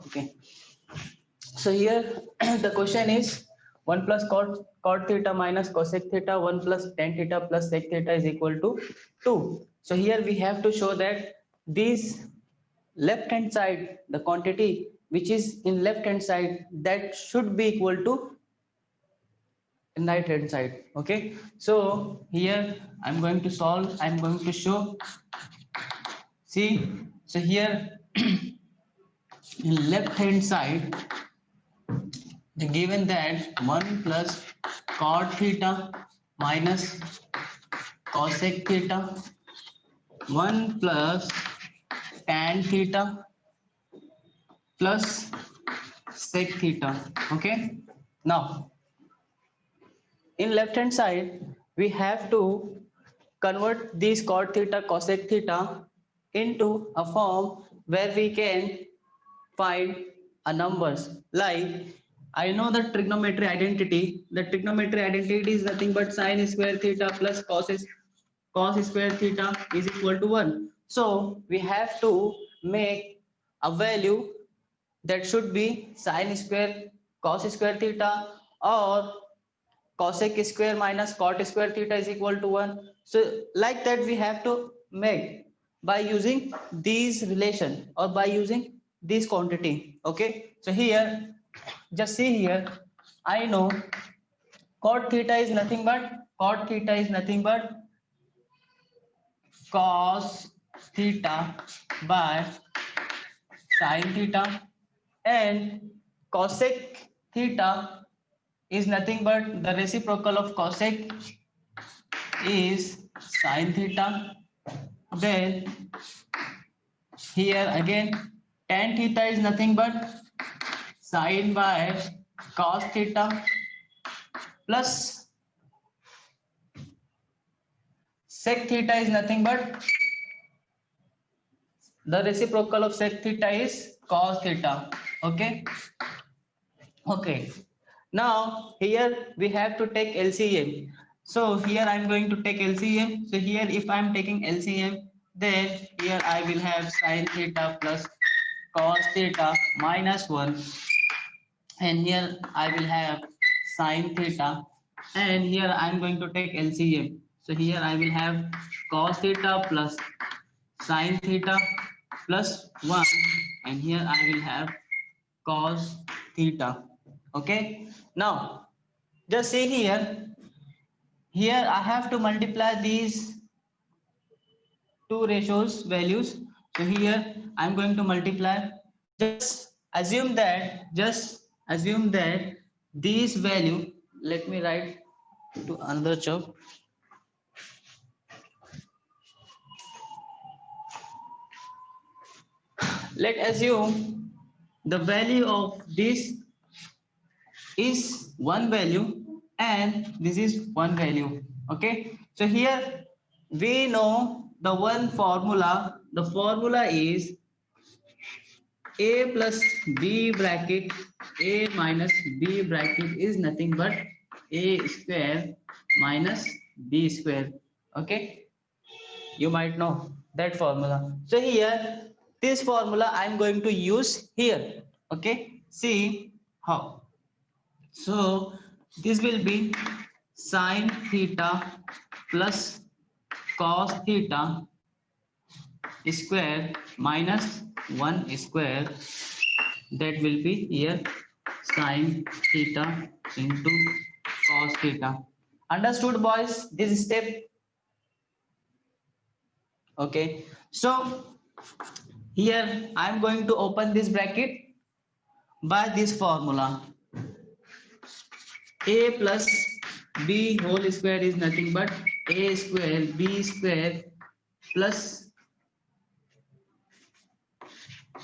Okay. So here the question is 1 plus cot theta minus cosec theta 1 plus tan theta plus sec theta is equal to 2. So here we have to show that this left hand side, the quantity which is in left hand side, that should be equal to right hand side. Okay, so here I'm going to solve, I'm going to show. See, so here in left hand side, the given that 1 plus cot theta minus cosec theta 1 plus tan theta plus sec theta. Okay, now in left hand side we have to convert this cot theta cosec theta into a form where we can find a numbers. Like I know the trigonometry identity. The trigonometry identity is nothing but sine square theta plus cos square theta is equal to 1. So we have to make a value that should be sine square cos square theta or cosec square minus cot square theta is equal to 1. So like that we have to make by using these relation or by using this quantity. Okay, so here just see here, I know cot theta is nothing but cos theta by sin theta, and cosec theta is nothing but the reciprocal of cosec is sin theta. Then here again tan theta is nothing but sin by cos theta plus sec theta is nothing but the reciprocal of sec theta is cos theta. Okay, okay, now here we have to take LCM. So here I'm going to take LCM. So here if I'm taking LCM, then here I will have sin theta plus cos theta minus 1, and here I will have sin theta, and here I'm going to take LCM. So here I will have cos theta plus sin theta plus 1, and here I will have cos theta. Okay, now just see here, here I have to multiply these two ratios values. So here I'm going to multiply. Just assume that this value, let me write to another chalk. Let assume the value of this is one value and this is one value. Okay, so here we know the one formula. The formula is a plus b bracket a minus b bracket is nothing but a square minus b square. Okay, you might know that formula. So here this formula I'm going to use here. Okay, see how. So this will be sine theta plus cos theta square minus 1 square, that will be here sine theta into cos theta. Understood boys this step? Okay, so here I am going to open this bracket by this formula. A plus b whole square is nothing but a square b square plus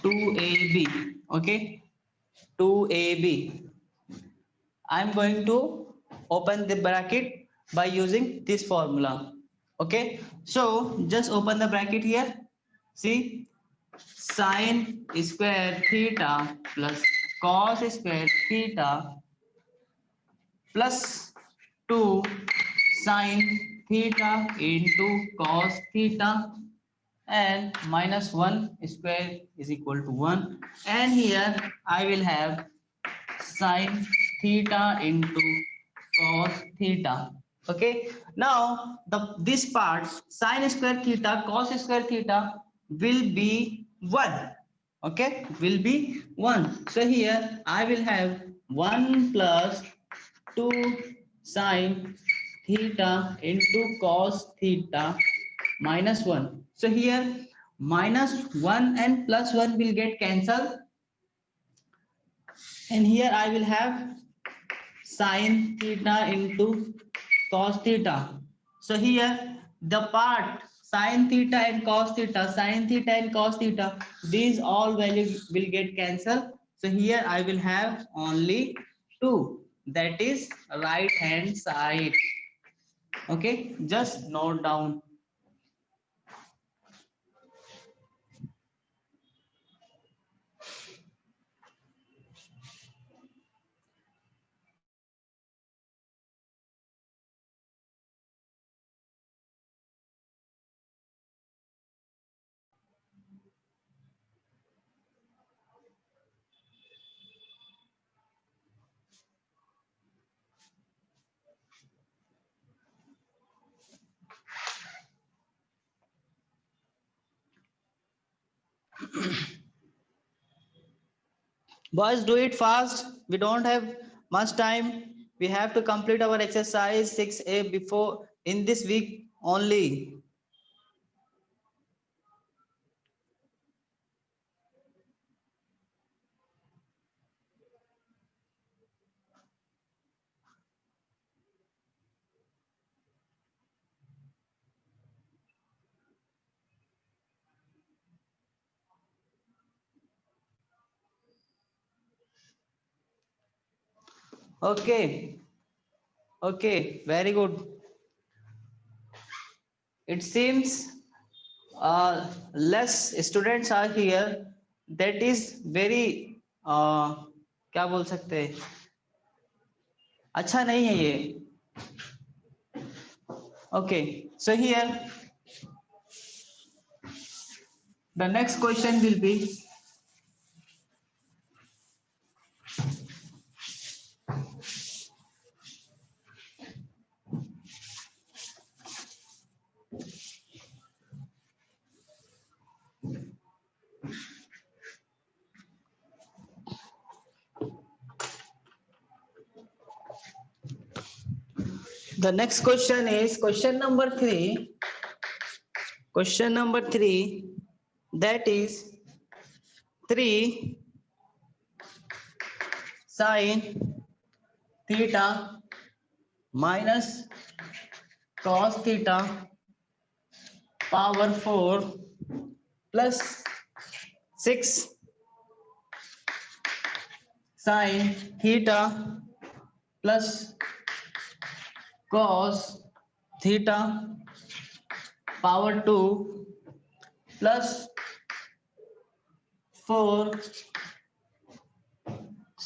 2ab. Okay, 2ab. I am going to open the bracket by using this formula. Okay, so just open the bracket here. See, sine square theta plus cos square theta plus 2 sine theta into cos theta and minus 1 square is equal to 1, and here I will have sine theta into cos theta. Okay, now this part sine square theta cos square theta will be 1. Okay, will be 1. So here I will have 1 plus 2 sine theta into cos theta minus 1. So here minus 1 and plus 1 will get cancelled, and here I will have sine theta into cos theta. So here the part sine theta and cos theta, sine theta and cos theta, these all values will get cancelled. So here I will have only 2, that is right hand side. Okay, just note down. Boys, do it fast. We don't have much time. We have to complete our exercise 6A before in this week only. Okay. Okay. Very good. It seems less students are here. That is very क्या बोल सकते हैं, अच्छा नहीं है ये. Okay. So here the next question will be question number 3. Question number 3, that is 3 sine theta minus cos theta power 4 plus 6 sine theta plus cos theta power 2 plus 4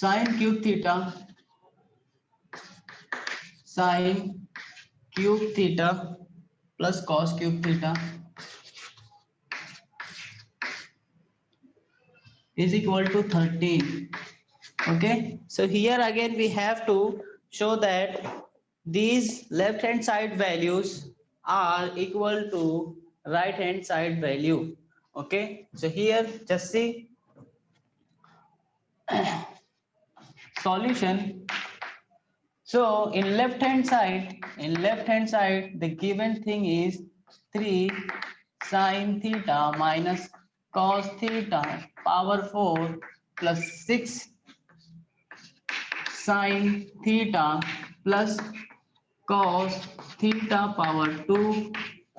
sine cube theta plus cos cube theta is equal to 13. Okay, so here again we have to show that these left hand side values are equal to right hand side value. Okay, so here just see solution. So in left hand side the given thing is 3 sine theta minus cos theta power 4 plus 6 sine theta plus cos theta power 2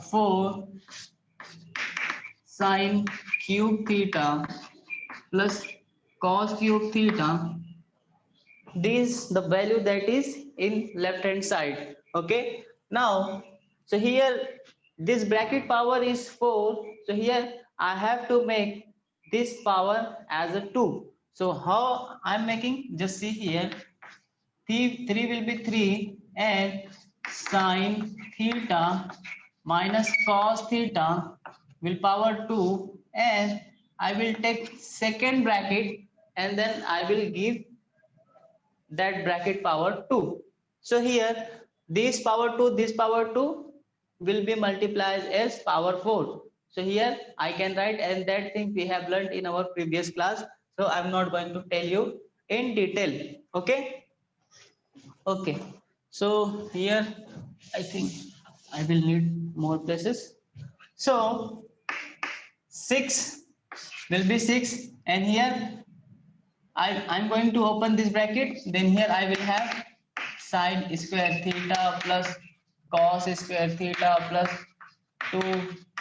4 sine cube theta plus cos cube theta. This the value that is in left hand side. Okay, now so here this bracket power is 4, so here I have to make this power as a 2. So how I'm making, just see here, 3 will be 3 and sine theta minus cos theta will power 2, and I will take second bracket and then I will give that bracket power 2. So here this power 2, this power 2 will be multiplied as power 4. So here I can write, and that thing we have learned in our previous class. So I'm not going to tell you in detail. Okay. Okay. So here I think I will need more places. So 6 will be 6, and here I'm going to open this bracket. Then here I will have sine square theta plus cos square theta plus 2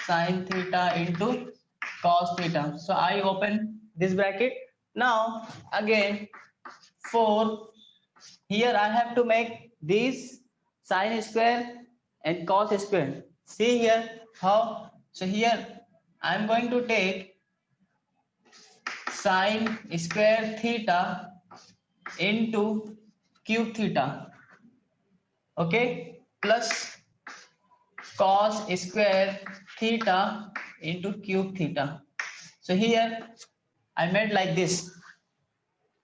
sine theta into cos theta. So I open this bracket. Now again 4, here I have to make this sine square and cos square. See here how. So here I'm going to take sine square theta into cube theta, okay, plus cos square theta into cube theta. So here I made like this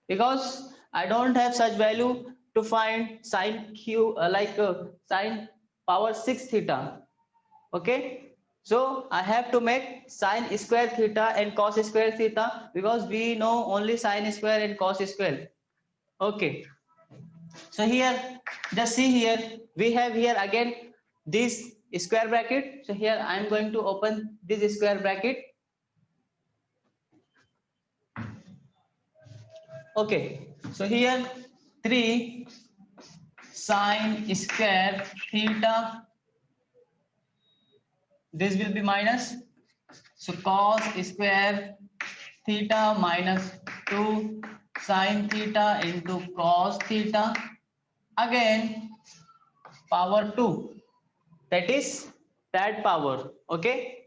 because I don't have such value to find sine q sine power 6 theta. Okay, so I have to make sine square theta and cos square theta because we know only sine square and cos square. Okay, so here just see here we have here again this square bracket. So here I am going to open this square bracket. Okay, so here 3 sine square theta, this will be minus, so cos square theta minus 2 sine theta into cos theta, again power 2, that is that power. Okay.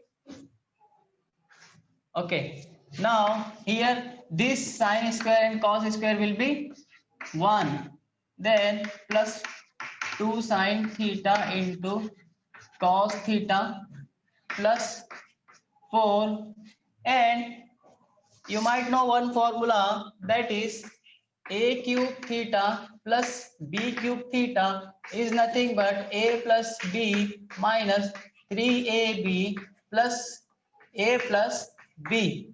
Okay, now here this sine square and cos square will be 1, then plus 2 sine theta into cos theta plus 4, and you might know one formula, that is a cube theta plus b cube theta is nothing but a plus b minus 3ab plus a plus b.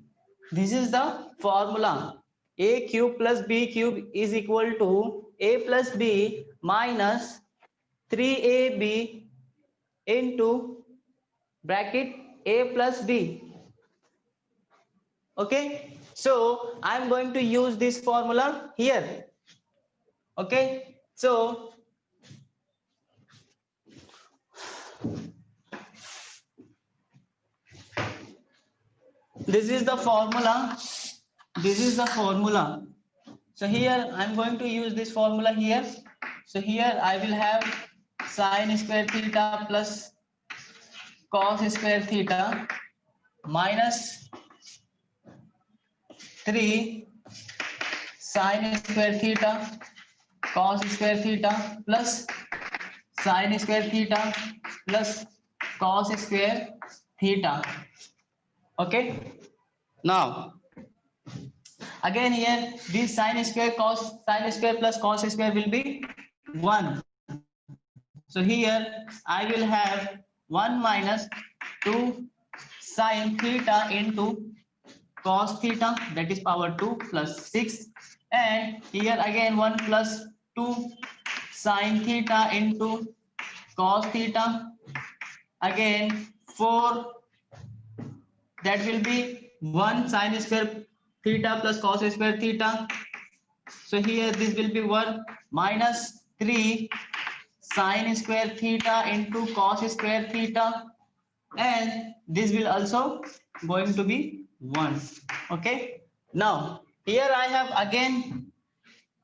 This is the formula. A cube plus b cube is equal to a plus b minus 3ab into bracket a plus b. Okay, so I'm going to use this formula here. Okay, so this is the formula. This is the formula. So here I'm going to use this formula here. So here I will have sine square theta plus cos square theta minus 3 sine square theta cos square theta plus sine square theta plus cos square theta. Okay, now again here this sine square plus cos square will be 1. So here I will have 1 minus 2 sine theta into cos theta, that is power 2 plus 6, and here again 1 plus 2 sine theta into cos theta, again 4, that will be 1 sine square theta plus cos square theta. So here this will be 1 minus 3 sine square theta into cos square theta, and this will also going to be 1. Okay, now here I have again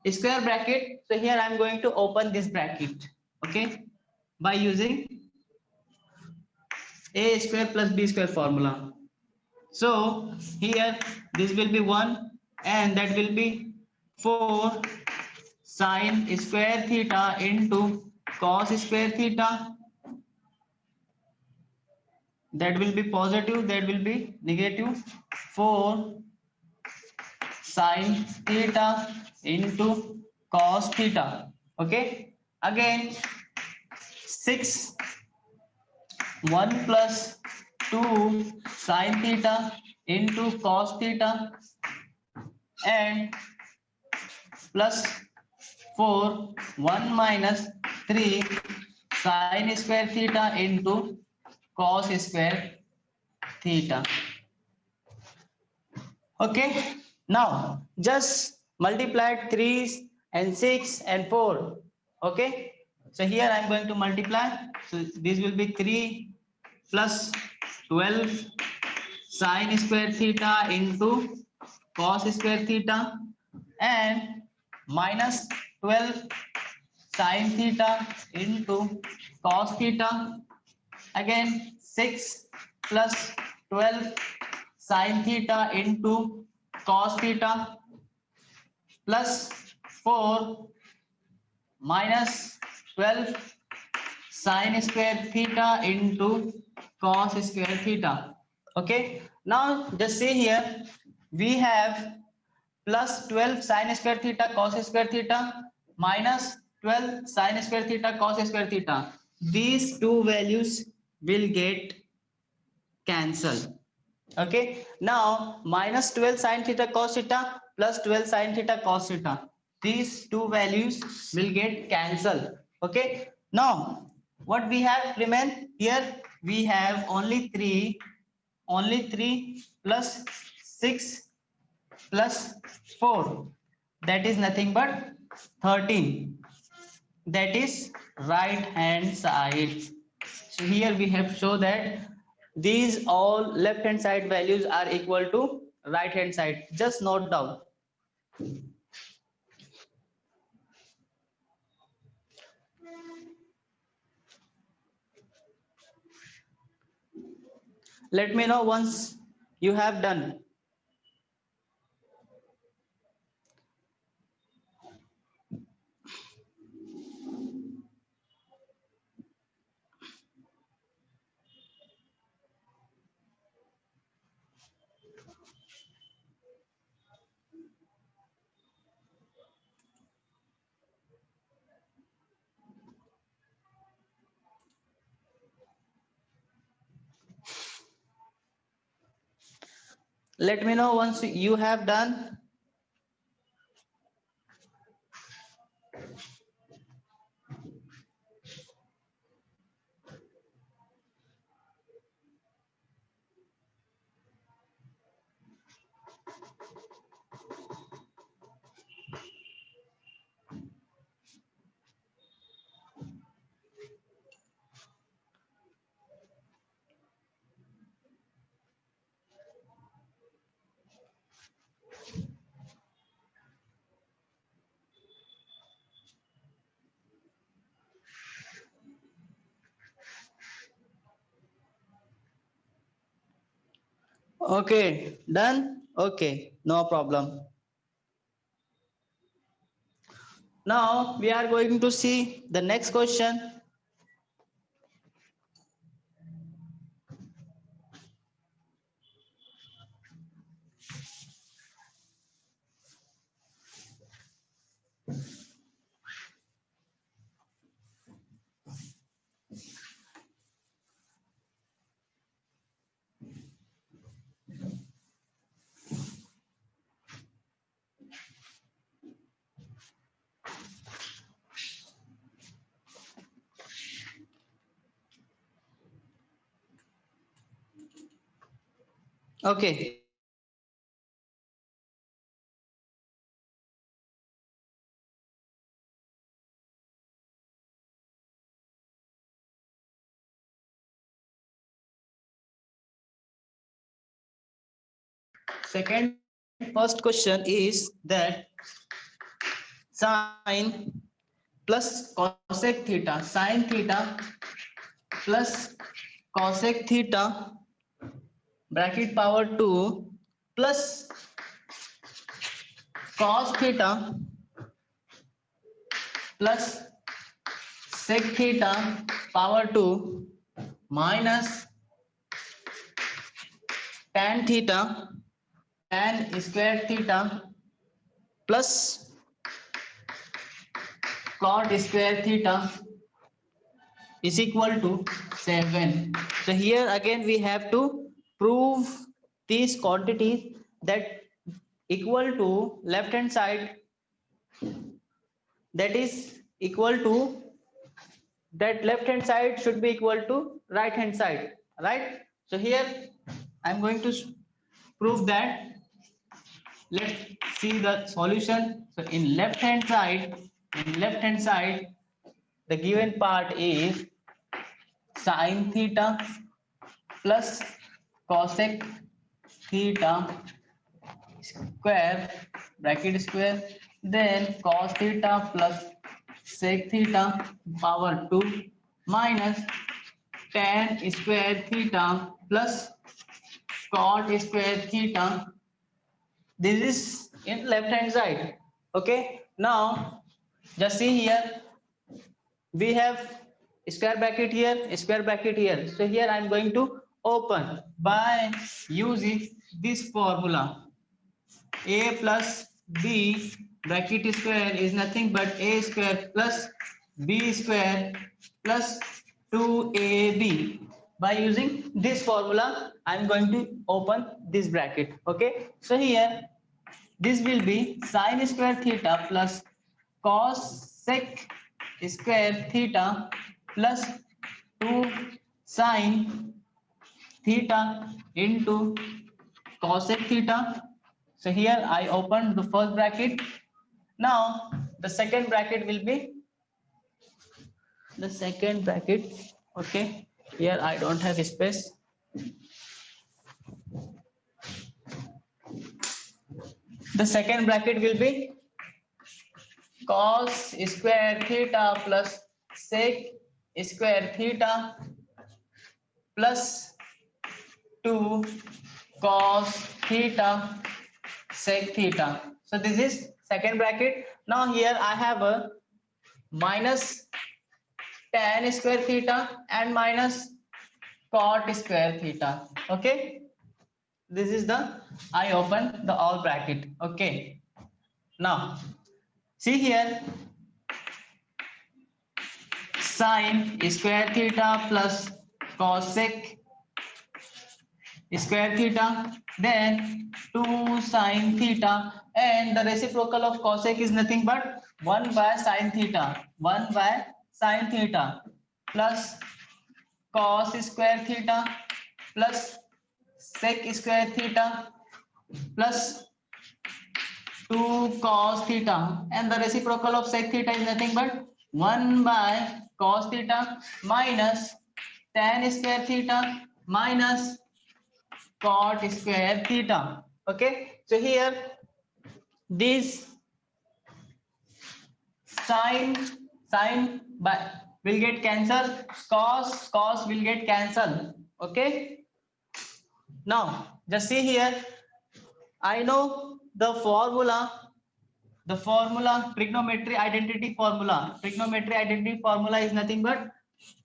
square bracket. So here I'm going to open this bracket, okay, by using a square plus b square formula. So here this will be 1, and that will be 4 sine square theta into cos square theta, that will be positive, that will be negative. 4 sin theta into cos theta. Okay, again 6 1 plus 2 sin theta into cos theta, and plus 4 1 minus 3 sin square theta into cos square theta. Okay, now just multiply 3 and 6 and 4. Okay, so here I'm going to multiply. So this will be 3 plus 12 sin square theta into cos square theta, and minus 12 sin theta into cos theta. Again 6 plus 12 sin theta into cos theta, plus 4 minus 12 sin square theta into cos square theta. Okay, now just see here, we have plus 12 sin square theta cos square theta minus 12 sin square theta cos square theta. These two values will get cancelled. Okay, now minus 12 sin theta cos theta plus 12 sin theta cos theta, these two values will get cancelled. Okay, now what we have remain here, we have only 3 plus 6 plus 4, that is nothing but 13, that is right hand side. So here we have shown that these all left hand side values are equal to right hand side. Just note down. Let me know once you have done. Let me know once you have done. Okay, done. Okay, no problem. Now we are going to see the next question. Okay. Second, first question is that sine plus cosec theta, sine theta plus cosec theta bracket power 2 plus cos theta plus sec theta power 2 minus tan theta, tan square theta plus cot square theta is equal to 7. So here again we have to prove these quantities that equal to left hand side, that is equal to, that left hand side should be equal to right hand side, right? So here I'm going to prove that. Let's see the solution. So in left hand side, the given part is sin theta plus cosec theta square, bracket square, then cos theta plus sec theta power 2 minus tan square theta plus cot square theta. This is in left hand side. Okay, now just see here, we have square bracket here, square bracket here. So here I'm going to open by using this formula. A plus b bracket square is nothing but a square plus b square plus 2ab. By using this formula I'm going to open this bracket. Okay, so here this will be sin square theta plus cos sec square theta plus 2 sin theta into cosec theta. So here I opened the first bracket. Now the second bracket will be the second bracket. Okay, here I don't have space. The second bracket will be cos square theta plus sec square theta plus 2 cos theta sec theta. So this is second bracket. Now here I have a minus tan square theta and minus cot square theta. Okay, this is the, I open the all bracket. Okay, now see here, sin square theta plus cosec square theta, then 2 sin theta, and the reciprocal of cosec is nothing but 1 by sin theta, 1 by sin theta plus cos square theta plus sec square theta plus 2 cos theta, and the reciprocal of sec theta is nothing but 1 by cos theta minus tan square theta minus cot square theta. Okay, so here this sin by will get cancelled, cos will get cancelled. Okay, now just see here, I know the formula, trigonometry identity formula. Trigonometry identity formula is nothing but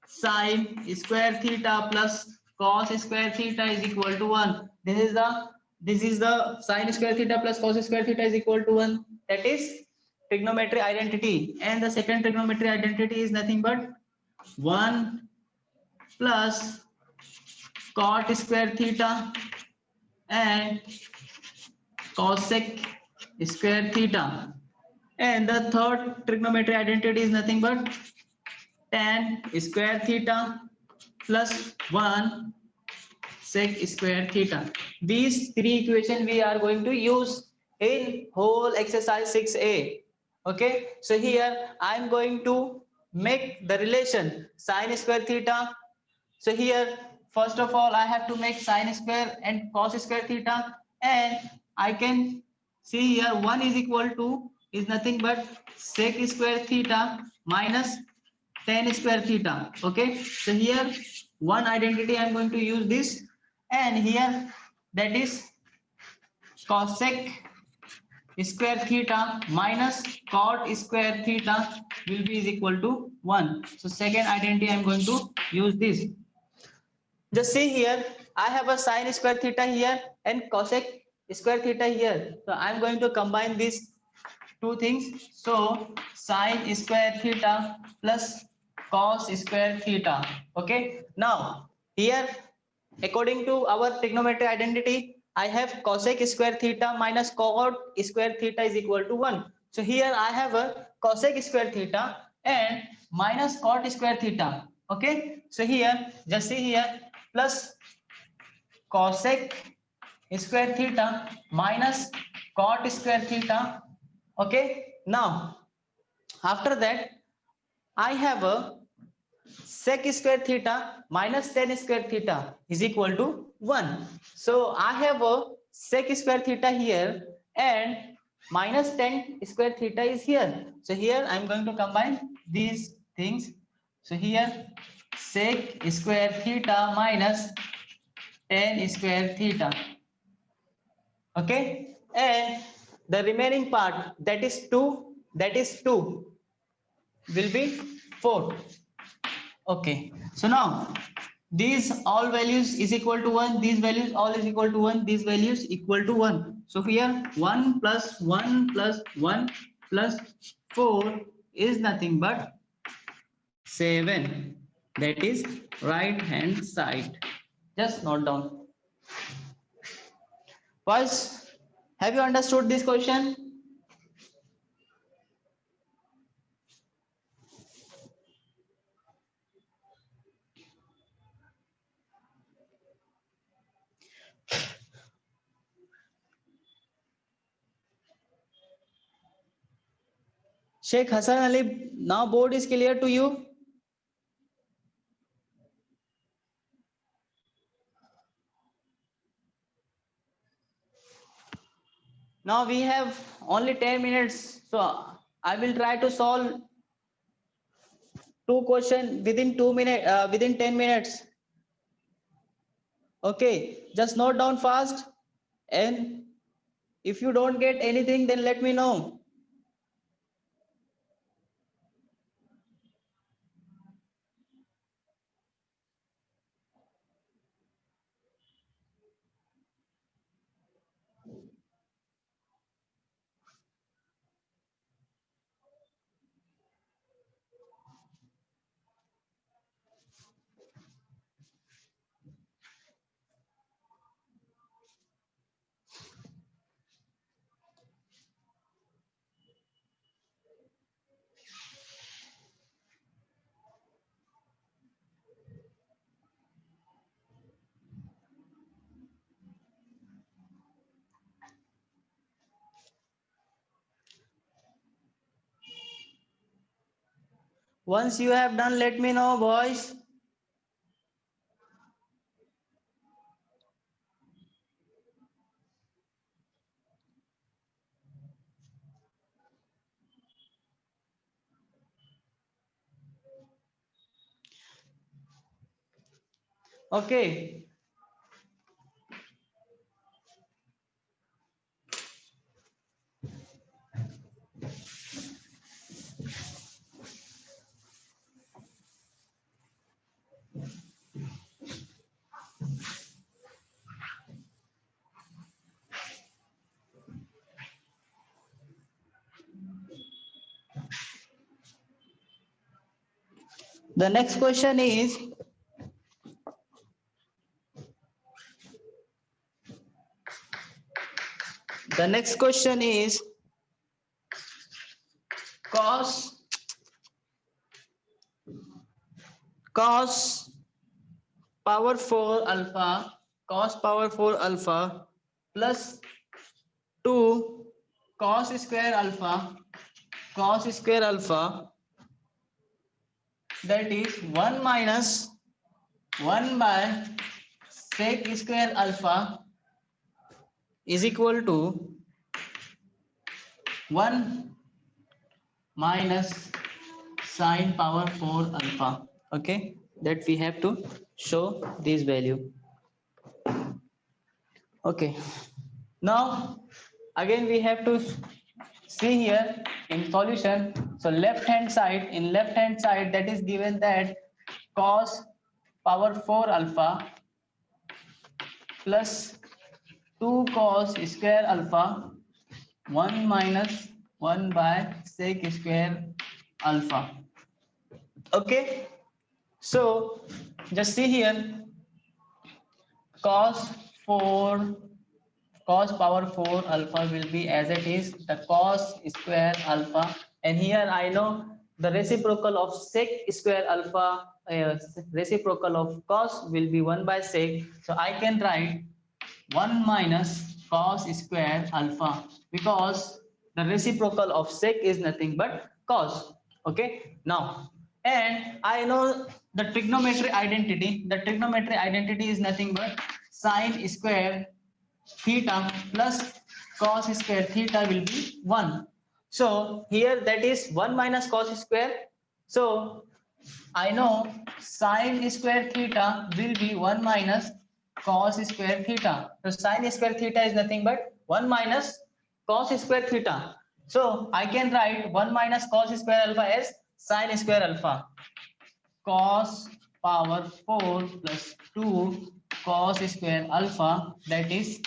sin square theta plus cos square theta is equal to 1. This is the sin square theta plus cos square theta is equal to 1. That is trigonometry identity. And the second trigonometry identity is nothing but 1 plus cot square theta and cosec square theta. And the third trigonometry identity is nothing but tan square theta plus 1 sec square theta. These three equations we are going to use in whole exercise 6a. Okay, so here I am going to make the relation sin square theta. So here first of all I have to make sin square and cos square theta, and I can see here 1 is equal to is nothing but sec square theta minus tan square theta. Okay, so here one identity I am going to use this, and here that is cosec square theta minus cot square theta will be is equal to 1. So second identity I am going to use this. Just see here, I have a sine square theta here and cosec square theta here. So I'm going to combine these two things. So sine square theta plus cos square theta. Okay. Now here, according to our trigonometric identity, I have cosec square theta minus cot square theta is equal to 1. So here I have a cosec square theta and minus cot square theta. Okay. So here, just see here, plus cosec square theta minus cot square theta. Okay. Now after that, I have a sec square theta minus tan square theta is equal to 1. So I have a sec square theta here and minus tan square theta is here. So here I am going to combine these things. So here sec square theta minus tan square theta. Okay. And the remaining part, that is 2, will be 4. Okay. So now these all values is equal to 1, these values all is equal to 1, these values equal to 1. So here 1 plus 1 plus 1 plus 4 is nothing but 7. That is right hand side. Just note down. First, have you understood this question? Sheikh Hassan Ali, now board is clear to you? Now we have only 10 minutes. So I will try to solve two questions within 2 minutes, within 10 minutes. Okay, just note down fast. And if you don't get anything, then let me know. Once you have done, let me know, boys. Okay. The next question is, cos power 4 alpha, cos power 4 alpha plus 2 cos square alpha, that is 1 minus 1 by sec square alpha is equal to 1 minus sine power 4 alpha. Okay, that we have to show this value. Okay, now again we have to see here in solution. So in left hand side that is given that cos power 4 alpha plus 2 cos square alpha 1 minus 1 by sec square alpha. Okay, so just see here, cos 4 cos power 4 alpha will be as it is the cos square alpha, and here I know the reciprocal of sec square alpha, reciprocal of cos will be 1 by sec, so I can write 1 minus cos square alpha, because the reciprocal of sec is nothing but cos. Okay, now, and I know the trigonometry identity. The trigonometry identity is nothing but sine square theta plus cos square theta will be 1. So here that is 1 minus cos square. So I know sine square theta will be 1 minus cos square theta. So sine square theta is nothing but 1 minus cos square theta. So I can write 1 minus cos square alpha as sine square alpha. Cos power 4 plus 2 cos square alpha, that is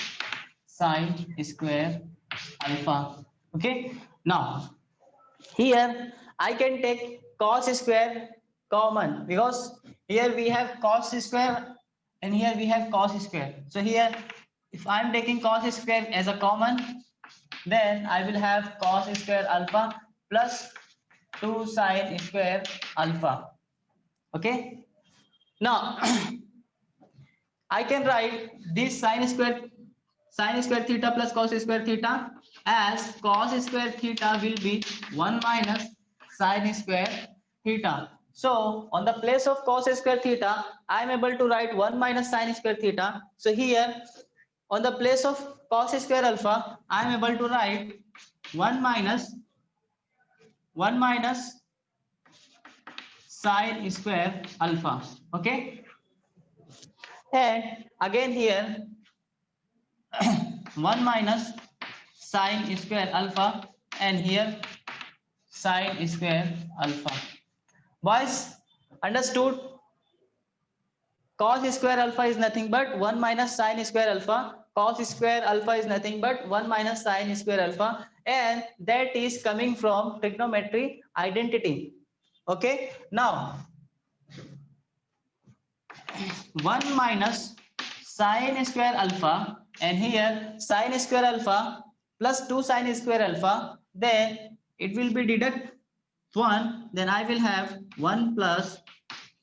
sine square alpha. Okay, now here I can take cos square common, because here we have cos square and here we have cos square. So here if I am taking cos square as a common, then I will have cos square alpha plus 2 sine square alpha. Okay, now I can write this sine square theta plus cos square theta as cos square theta will be 1 minus sine square theta. So on the place of cos square theta, I am able to write 1 minus sine square theta. So here on the place of cos square alpha, I am able to write 1 minus 1 minus sine square alpha. Okay, and again here 1 minus sine square alpha, and here sine square alpha. Boys, understood? Cos square alpha is nothing but 1 minus sine square alpha. Cos square alpha is nothing but 1 minus sine square alpha, and that is coming from trigonometry identity. Okay, now 1 minus sine square alpha, and here sine square alpha plus 2 sine square alpha, then it will be deduct 1, then I will have 1 plus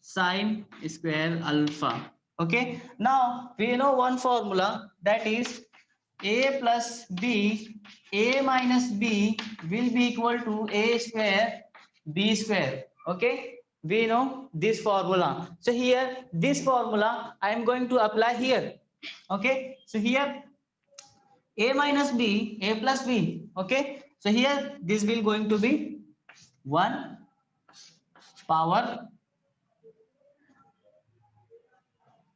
sine square alpha. Okay, now we know one formula, that is a plus b, a minus b will be equal to a square b square. Okay, we know this formula. So here this formula I am going to apply here. Okay, so here a minus b, a plus b. Okay, so here this will going to be 1 power,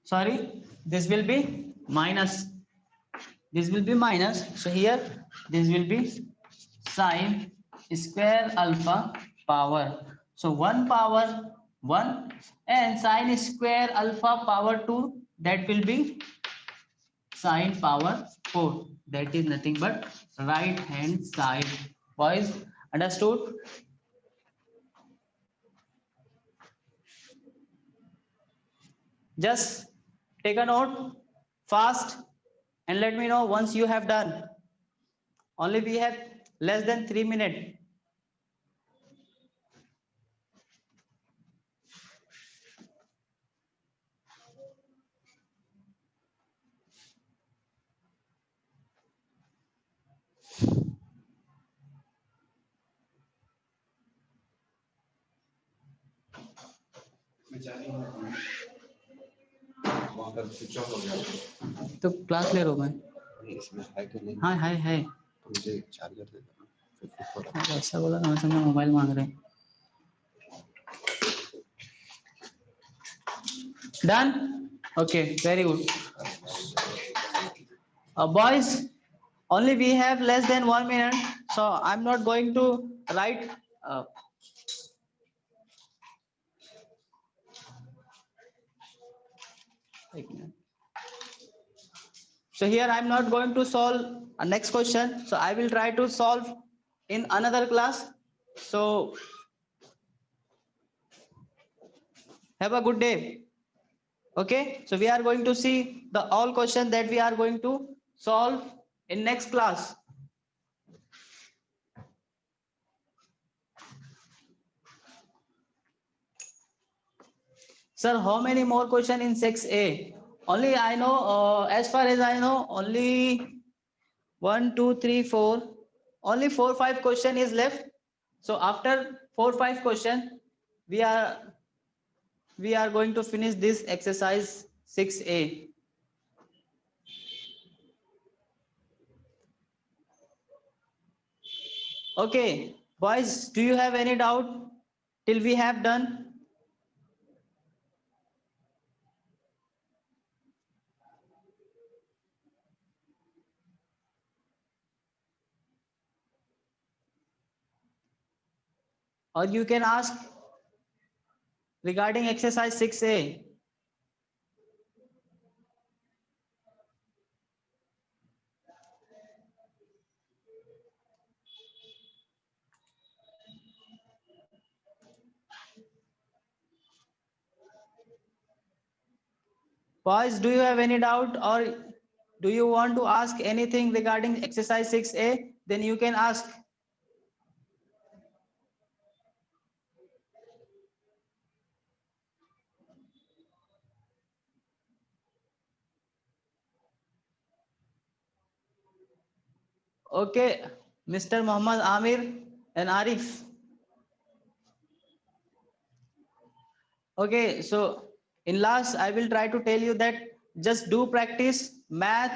sorry, this will be minus, this will be minus, so here this will be sine square alpha power, so 1 power 1, and sine square alpha power 2, that will be sine power 4, that is nothing but right hand side. Boys, understood? Just take a note fast and let me know once you have done. Only we have less than 3 minutes. तो class ले रहा हूँ मैं, इसमें है कि नहीं? हाँ है तो मुझे चार्जर दे दो। ऐसा बोला ना, वैसे मैं मोबाइल मांग रहे हैं। Done? Okay, very good. Boys, only we have less than 1 minute, so I'm not going to write. एक minute. So here I'm not going to solve a next question, so I will try to solve in another class. So have a good day. Okay, so we are going to see the all questions that we are going to solve in next class. Sir, how many more question in 6A? Only I know, as far as I know, only 1 2 3 4, only 4 5 question is left. So after 4 5 question, we are going to finish this exercise 6A. Okay, boys, do you have any doubt till we have done? Or you can ask regarding exercise 6A. Boys, do you have any doubt, or do you want to ask anything regarding exercise 6A? Then you can ask. Okay, Mr. Muhammad Amir and Arif. Okay, so in last, I will try to tell you that just do practice math